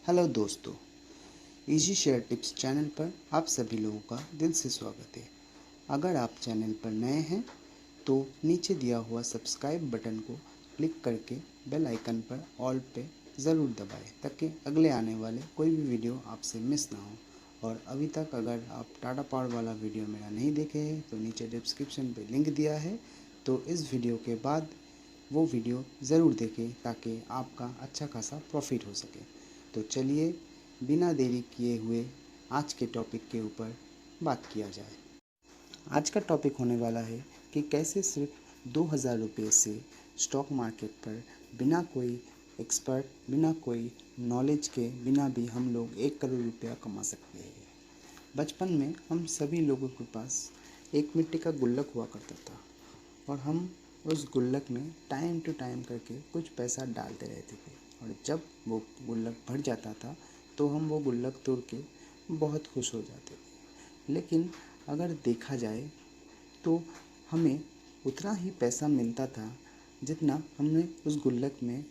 Hello दोस्तों, easy share tips channel पर आप सभी लोगों का दिल से स्वागत है। अगर आप चैनल पर नए हैं तो नीचे दिया हुआ सब्सक्राइब बटन को क्लिक करके बेल आइकन पर ऑल पे ज़रूर दबाएं ताकि अगले आने वाले कोई भी वीडियो आपसे मिस ना हो। और अभी तक अगर आप टाटा पावर वाला वीडियो मेरा नहीं देखे हैं तो नीचे डिस्क्रिप्शन पे लिंक दिया है, तो इस वीडियो के बाद वो वीडियो ज़रूर देखें ताकि आपका अच्छा खासा प्रॉफिट हो सके। तो चलिए बिना देरी किए हुए आज के टॉपिक के ऊपर बात किया जाए। आज का टॉपिक होने वाला है कि कैसे सिर्फ 2000 रुपये से स्टॉक मार्केट पर बिना कोई एक्सपर्ट, बिना कोई नॉलेज के बिना भी हम लोग 1 करोड़ रुपया कमा सकते हैं। बचपन में हम सभी लोगों के पास एक मिट्टी का गुल्लक हुआ करता था और हम उस गुल्लक में टाइम टू टाइम करके कुछ पैसा डालते रहते थे, और जब वो गुल्लक भर जाता था तो हम वो गुल्लक तोड़ के बहुत खुश हो जाते थे। लेकिन अगर देखा जाए तो हमें उतना ही पैसा मिलता था जितना हमने उस गुल्लक में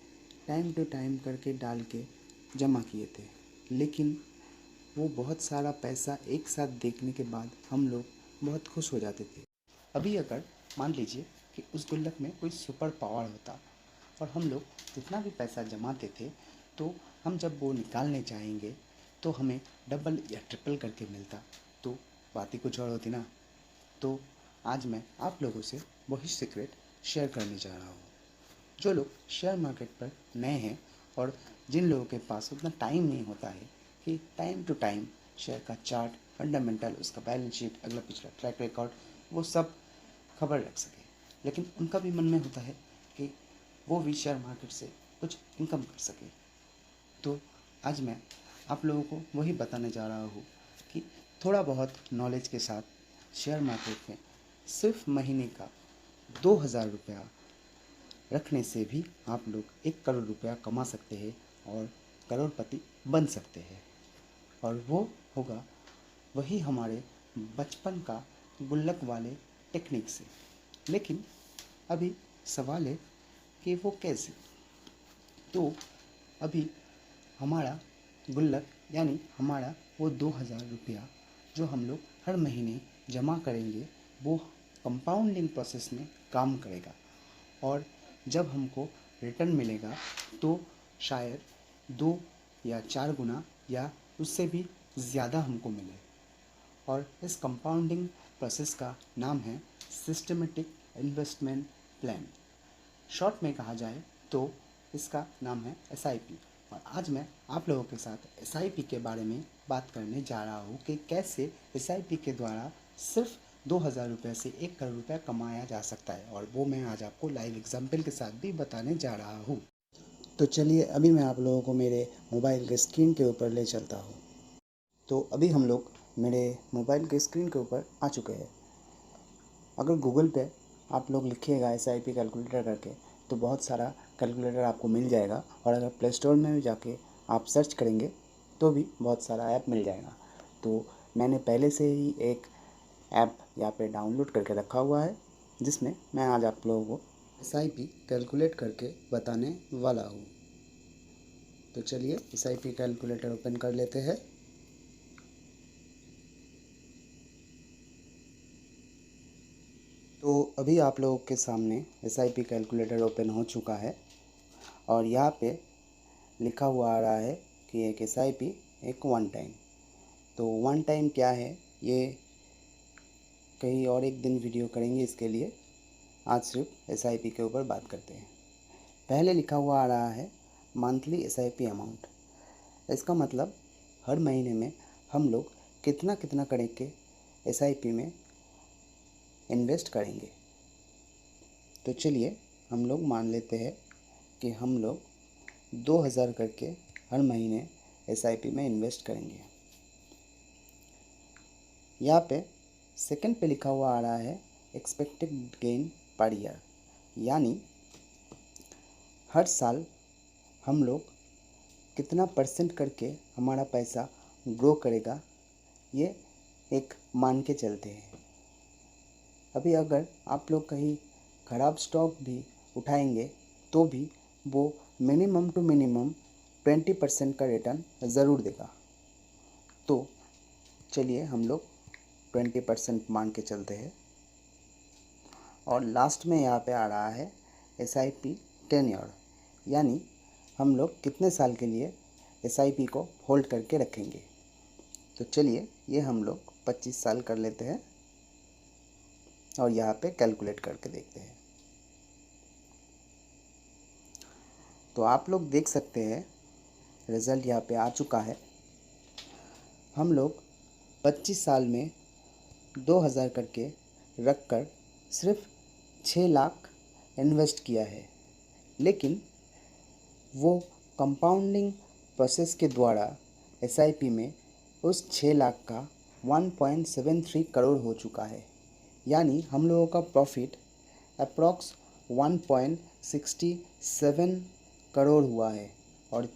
टाइम टू टाइम करके डाल के जमा किए थे। लेकिन वो बहुत सारा पैसा एक साथ देखने के बाद हम लोग बहुत खुश हो जाते थे। अभी अगर मान लीजिए कि उस गुल्लक में कोई सुपर पावर होता और हम लोग जितना भी पैसा जमाते थे तो हम जब वो निकालने जाएंगे तो हमें डबल या ट्रिपल करके मिलता, तो बात ही कुछ और होती ना। तो आज मैं आप लोगों से वही सीक्रेट शेयर करने जा रहा हूँ। जो लोग शेयर मार्केट पर नए हैं और जिन लोगों के पास उतना टाइम नहीं होता है कि टाइम टू टाइम शेयर का चार्ट, फंडामेंटल, उसका बैलेंस शीट, अगला पिछला ट्रैक रिकॉर्ड, वो सब खबर रख सके, लेकिन उनका भी मन में होता है कि वो भी शेयर मार्केट से कुछ इनकम कर सके। तो आज मैं आप लोगों को वही बताने जा रहा हूँ कि थोड़ा बहुत नॉलेज के साथ शेयर मार्केट में सिर्फ महीने का 2000 रुपया रखने से भी आप लोग 1 करोड़ रुपया कमा सकते हैं और करोड़पति बन सकते हैं। और वो होगा वही हमारे बचपन का गुल्लक वाले टेक्निक से। लेकिन अभी सवाल है कि वो कैसे। तो अभी हमारा गुल्लक यानी हमारा वो 2000 रुपया जो हम लोग हर महीने जमा करेंगे वो कंपाउंडिंग प्रोसेस में काम करेगा, और जब हमको रिटर्न मिलेगा तो शायद 2 या 4 गुना या उससे भी ज़्यादा हमको मिले। और इस कंपाउंडिंग प्रोसेस का नाम है सिस्टमेटिक इन्वेस्टमेंट प्लान। शॉर्ट में कहा जाए तो इसका नाम है SIP। और आज मैं आप लोगों के साथ SIP के बारे में बात करने जा रहा हूँ कि कैसे SIP के द्वारा सिर्फ 2000 रुपये से 1 करोड़ रुपया कमाया जा सकता है, और वो मैं आज आपको लाइव एग्जाम्पल के साथ भी बताने जा रहा हूँ। तो चलिए अभी मैं आप लोगों को मेरे मोबाइल के स्क्रीन के ऊपर ले चलता हूँ। तो अभी हम लोग मेरे मोबाइल के स्क्रीन के ऊपर आ चुके हैं। अगर गूगल पे आप लोग लिखिएगा SIP कैलकुलेटर करके तो बहुत सारा कैलकुलेटर आपको मिल जाएगा, और अगर प्ले स्टोर में भी जाके आप सर्च करेंगे तो भी बहुत सारा ऐप मिल जाएगा। तो मैंने पहले से ही एक ऐप यहाँ पे डाउनलोड करके रखा हुआ है जिसमें मैं आज आप लोगों को SIP कैलकुलेट करके बताने वाला हूँ। तो चलिए SIP कैलकुलेटर ओपन कर लेते हैं। तो अभी आप लोगों के सामने SIP कैलकुलेटर ओपन हो चुका है, और यहाँ पे लिखा हुआ आ रहा है कि एक SIP एक वन टाइम। तो वन टाइम क्या है ये कहीं और एक दिन वीडियो करेंगे इसके लिए। आज सिर्फ SIP के ऊपर बात करते हैं। पहले लिखा हुआ आ रहा है मंथली SIP अमाउंट। इसका मतलब हर महीने में हम लोग कितना कितना करके SIP में इन्वेस्ट करेंगे। तो चलिए हम लोग मान लेते हैं कि हम लोग 2000 करके हर महीने SIP में इन्वेस्ट करेंगे। यहाँ पे सेकंड पे लिखा हुआ आ रहा है एक्सपेक्टेड गेन पर ईयर, यानी हर साल हम लोग कितना परसेंट करके हमारा पैसा ग्रो करेगा, ये एक मान के चलते हैं। अभी अगर आप लोग कहीं ख़राब स्टॉक भी उठाएंगे तो भी वो मिनिमम टू मिनिमम 20% का रिटर्न ज़रूर देगा। तो चलिए हम लोग 20% मान के चलते हैं। और लास्ट में यहाँ पे आ रहा है SIP टेन्योर, यानी हम लोग कितने साल के लिए SIP को होल्ड करके रखेंगे। तो चलिए ये हम लोग 25 साल कर लेते हैं और यहाँ पे कैलकुलेट करके देखते हैं। तो आप लोग देख सकते हैं रिज़ल्ट यहाँ पे आ चुका है। हम लोग 25 साल में 2000 करके रख कर सिर्फ 6 लाख इन्वेस्ट किया है, लेकिन वो कंपाउंडिंग प्रोसेस के द्वारा SIP में उस 6 लाख का 1.73 करोड़ हो चुका है। यानी हम लोगों का प्रॉफिट अप्रॉक्स 1.67 करोड़ हुआ है। और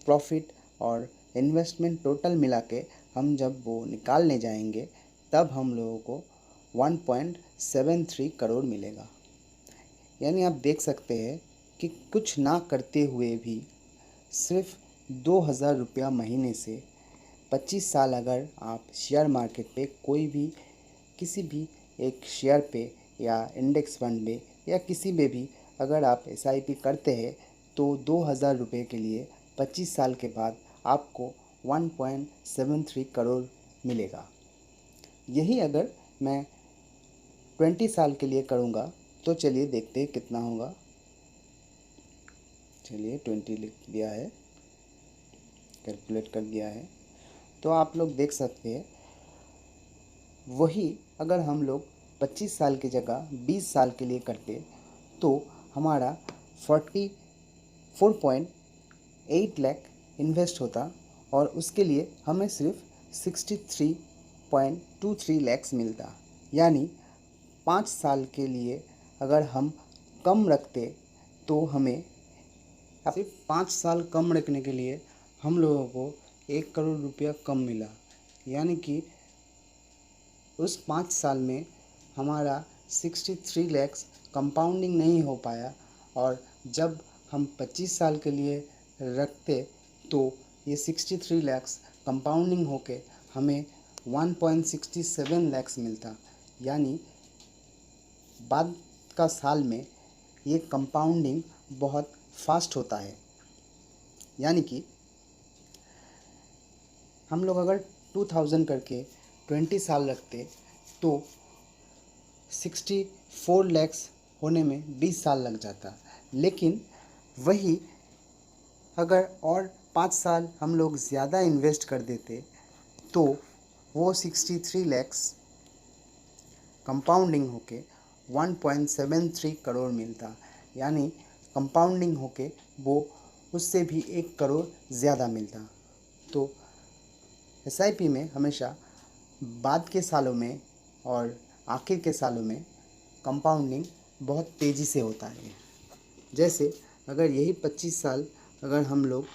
प्रॉफिट और इन्वेस्टमेंट टोटल मिला के हम जब वो निकालने जाएंगे तब हम लोगों को 1.73 करोड़ मिलेगा। यानी आप देख सकते हैं कि कुछ ना करते हुए भी सिर्फ 2000 रुपया महीने से 25 साल अगर आप शेयर मार्केट पे कोई भी किसी भी एक शेयर पे या इंडेक्स फंड में या किसी में भी अगर आप SIP करते हैं तो 2000 रुपये के लिए 25 साल के बाद आपको 1.73 करोड़ मिलेगा। यही अगर मैं 20 साल के लिए करूँगा तो चलिए देखते हैं कितना होगा। चलिए 20 लिख दिया है, कैलकुलेट कर दिया है। तो आप लोग देख सकते हैं वही अगर हम लोग 25 साल की जगह 20 साल के लिए करते तो हमारा 44.8 लाख इन्वेस्ट होता और उसके लिए हमें सिर्फ 63.23 लाख मिलता। यानी 5 साल के लिए अगर हम कम रखते तो हमें सिर्फ 5 साल कम रखने के लिए हम लोगों को 1 करोड़ रुपया कम मिला। यानी कि उस 5 साल में हमारा 63 लाख कंपाउंडिंग नहीं हो पाया, और जब हम 25 साल के लिए रखते तो ये 63 लाख कंपाउंडिंग होके हमें 1.67 लाख मिलता। यानी बाद का साल में ये कंपाउंडिंग बहुत फास्ट होता है। यानी कि हम लोग अगर 2000 करके 20 साल रखते तो 64 लाख होने में 20 साल लग जाता। लेकिन वही अगर और 5 साल हम लोग ज़्यादा इन्वेस्ट कर देते तो वो 63 लाख कंपाउंडिंग होके 1.73 करोड़ मिलता। यानी कंपाउंडिंग होके वो उससे भी 1 करोड़ ज़्यादा मिलता। तो SIP में हमेशा बाद के सालों में और आखिर के सालों में कंपाउंडिंग बहुत तेज़ी से होता है। जैसे अगर यही 25 साल अगर हम लोग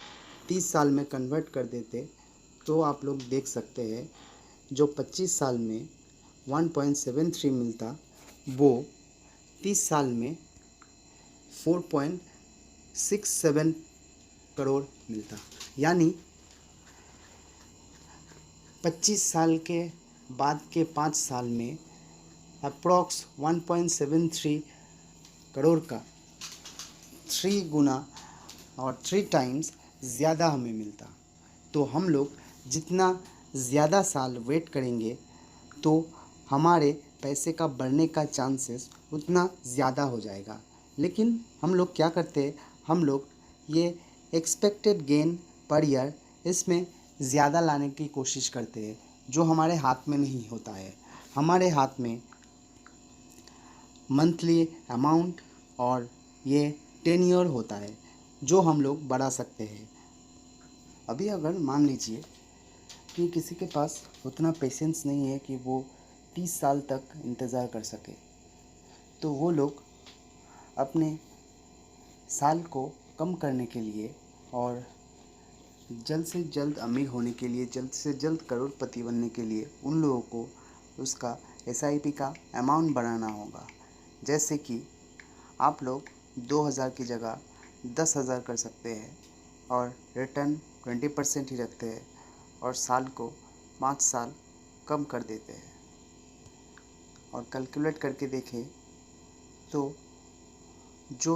30 साल में कन्वर्ट कर देते तो आप लोग देख सकते हैं जो 25 साल में 1.73 मिलता वो 30 साल में 4.67 करोड़ मिलता। यानी 25 साल के बाद के 5 साल में अप्रॉक्स 1.73 करोड़ का 3 गुना और 3 टाइम्स ज़्यादा हमें मिलता। तो हम लोग जितना ज़्यादा साल वेट करेंगे तो हमारे पैसे का बढ़ने का चांसेस उतना ज़्यादा हो जाएगा। लेकिन हम लोग क्या करते हैं, हम लोग ये एक्सपेक्टेड गेन पर ईयर इसमें ज़्यादा लाने की कोशिश करते हैं, जो हमारे हाथ में नहीं होता है। हमारे हाथ में मंथली अमाउंट और ये टेन्योर होता है जो हम लोग बढ़ा सकते हैं। अभी अगर मान लीजिए कि किसी के पास उतना पेशेंस नहीं है कि वो 30 साल तक इंतज़ार कर सके, तो वो लोग अपने साल को कम करने के लिए और जल्द से जल्द अमीर होने के लिए, जल्द से जल्द करोड़पति बनने के लिए उन लोगों को उसका SIP का अमाउंट बढ़ाना होगा। जैसे कि आप लोग 2000 की जगह 10,000 कर सकते हैं, और रिटर्न 20% ही रखते हैं और साल को 5 साल कम कर देते हैं। और कैलकुलेट करके देखें तो जो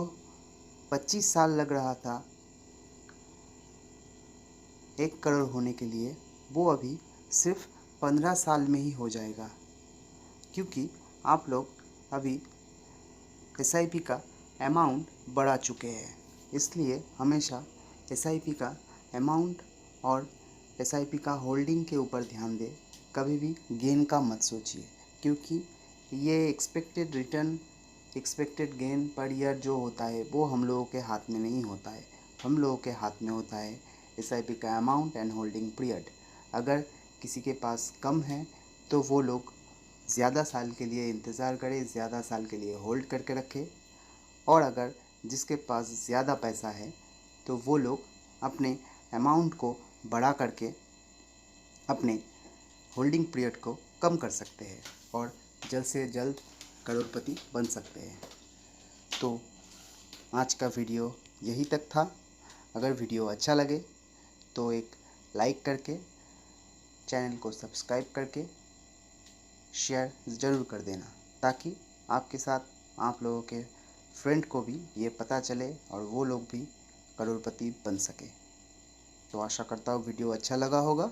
25 साल लग रहा था 1 करोड़ होने के लिए, वो अभी सिर्फ 15 साल में ही हो जाएगा, क्योंकि आप लोग अभी SIP का अमाउंट बढ़ा चुके हैं। इसलिए हमेशा SIP का अमाउंट और SIP का होल्डिंग के ऊपर ध्यान दें। कभी भी गेन का मत सोचिए, क्योंकि ये expected return, expected gain per year जो होता है वो हम लोगों के हाथ में नहीं होता है। हम लोगों के हाथ में होता है SIP का अमाउंट एंड होल्डिंग पीरियड। अगर किसी के पास कम है तो वो लोग ज़्यादा साल के लिए इंतज़ार करें, ज़्यादा साल के लिए होल्ड करके रखें। और अगर जिसके पास ज़्यादा पैसा है तो वो लोग अपने अमाउंट को बढ़ा करके अपने होल्डिंग पीरियड को कम कर सकते हैं और जल्द से जल्द करोड़पति बन सकते हैं। तो आज का वीडियो यही तक था। अगर वीडियो अच्छा लगे तो एक लाइक करके, चैनल को सब्सक्राइब करके शेयर ज़रूर कर देना, ताकि आपके साथ आप लोगों के फ्रेंड को भी ये पता चले और वो लोग भी करोड़पति बन सके। तो आशा करता हूँ वीडियो अच्छा लगा होगा।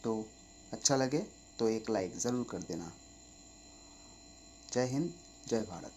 तो अच्छा लगे तो एक लाइक ज़रूर कर देना। जय हिंद, जय भारत।